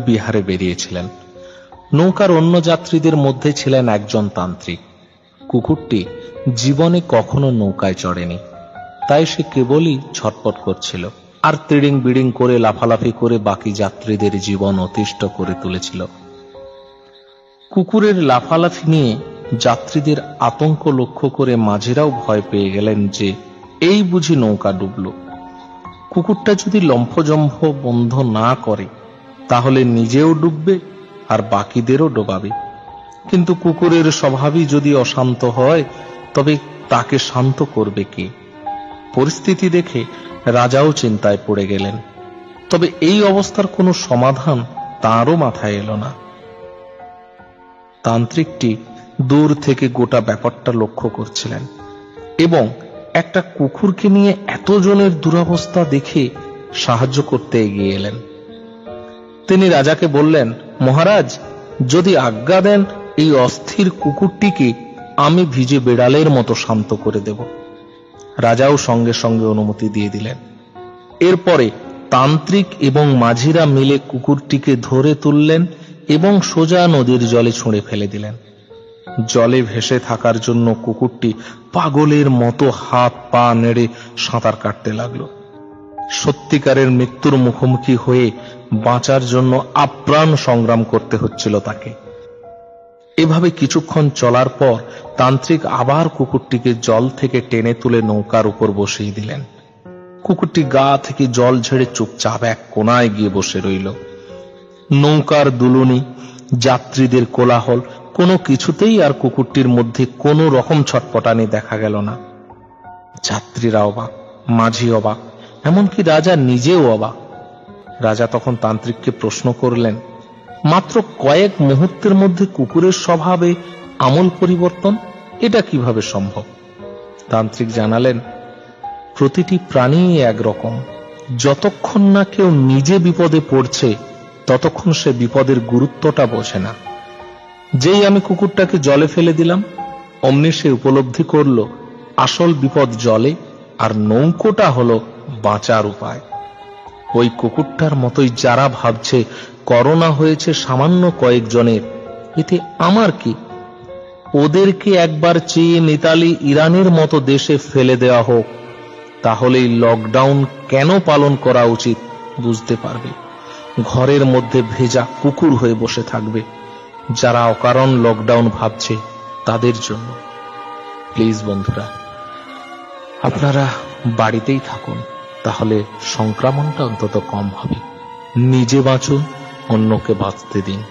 বিহারে বেরিয়েছিলেন। নৌকার অন্য যাত্রীদের মধ্যে ছিলেন একজন তান্ত্রিক। কুকুরটি জীবনে কখনো নৌকায় চড়েনি, তাই সে কেবলই ছটপট করছিল আর তিড়িং বিড়িং করে লাফালাফি করে বাকি যাত্রীদের জীবন অতিষ্ঠ করে তুলেছিল। কুকুরের লাফালাফি নিয়ে যাত্রীদের আতঙ্ক লক্ষ্য করে মাঝিরাও ভয় পেয়ে গেলেন যে এই বুঝি নৌকা ডুবল। কুকুরটা যদি লম্ফজম্ফ বন্ধ না করে তাহলে নিজেও ডুববে আর বাকিদেরও ডোবাবে। কিন্তু কুকুরের স্বভাবই যদি অশান্ত হয় তবে তাকে শান্ত করবে কে? পরিস্থিতি দেখে রাজাও চিন্তায় পড়ে গেলেন। তবে এই অবস্থার কোনো সমাধান তাঁরও মাথায় এলো না। তান্ত্রিকটি দূর থেকে গোটা ব্যাপারটা লক্ষ্য করছিলেন এবং একটা কুকুরকে নিয়ে এতজনের দুরবস্থা দেখে সাহায্য করতে এগিয়ে এলেন। তিনি রাজাকে বললেন, মহারাজ, যদি আজ্ঞা দেন এই অস্থির কুকুরটিকে আমি ভিজে বেড়ালের মতো শান্ত করে দেব। রাজাও সঙ্গে সঙ্গে অনুমতি দিয়ে দিলেন। এরপরে তান্ত্রিক এবং মাঝিরা মিলে কুকুরটিকে ধরে তুললেন এবং সোজা নদীর জলে ছুঁড়ে ফেলে দিলেন। জলে ভেসে থাকার জন্য কুকুরটি পাগলের মতো হাত পা নেড়ে সাঁতার কাটতে লাগলো। সত্যিকারের মৃত্যুর মুখোমুখি হয়ে বাঁচার জন্য আপ্রাণ সংগ্রাম করতে হচ্ছিল তাকে। এভাবে কিছুক্ষণ চলার পর তান্ত্রিক আবার কুকুরটিকে জল থেকে টেনে তুলে নৌকার উপর বসিয়ে দিলেন। কুকুরটি গা থেকে জল ঝেড়ে চুপচাপ এক কোনায় গিয়ে বসে রইল। নৌকার দুলুনি, যাত্রীদের কোলাহল, কোনো কিছুতেই আর কুকুরটির মধ্যে কোনো রকম ছটপটানি দেখা গেল না। যাত্রীরা অবাক, মাঝি অবাক, এমনকি রাজা নিজেও অবাক। রাজা তখন তান্ত্রিককে প্রশ্ন করলেন, মাত্র কয়েক মুহূর্তের মধ্যে কুকুরের স্বভাবে আমূল পরিবর্তন, এটা কিভাবে সম্ভব? তান্ত্রিক জানালেন, প্রতিটি প্রাণী একরকম। যতক্ষণ না কেউ নিজে বিপদে পড়ছে ততক্ষণ সে বিপদের গুরুত্বটা বোঝে না। যেই আমি কুকুরটাকে জলে ফেলে দিলাম অমনি সে উপলব্ধি করল আসল বিপদ জলে আর নৌকোটা হলো বাঁচার উপায়। ওই কুকুরটার মতোই যারা ভাবছে করোনা হয়েছে সামান্য কয়েকজনের, এতে আমার কি? ওদেরকে একবার চীন, ইতালি, ইরানের মতো দেশে ফেলে দেওয়া হোক, তাহলেই লকডাউন কেন পালন করা উচিত বুঝতে পারবে। ঘরের মধ্যে ভেজা কুকুর হয়ে বসে থাকবে যারা অকারণ লকডাউন ভাবছে তাদের জন্য। প্লিজ বন্ধুরা, আপনারা বাড়িতেই থাকুন, তাহলে সংক্রমণটা অন্তত কম হবে। নিজে বাঁচুন, অন্যকে বাঁচতে দিন।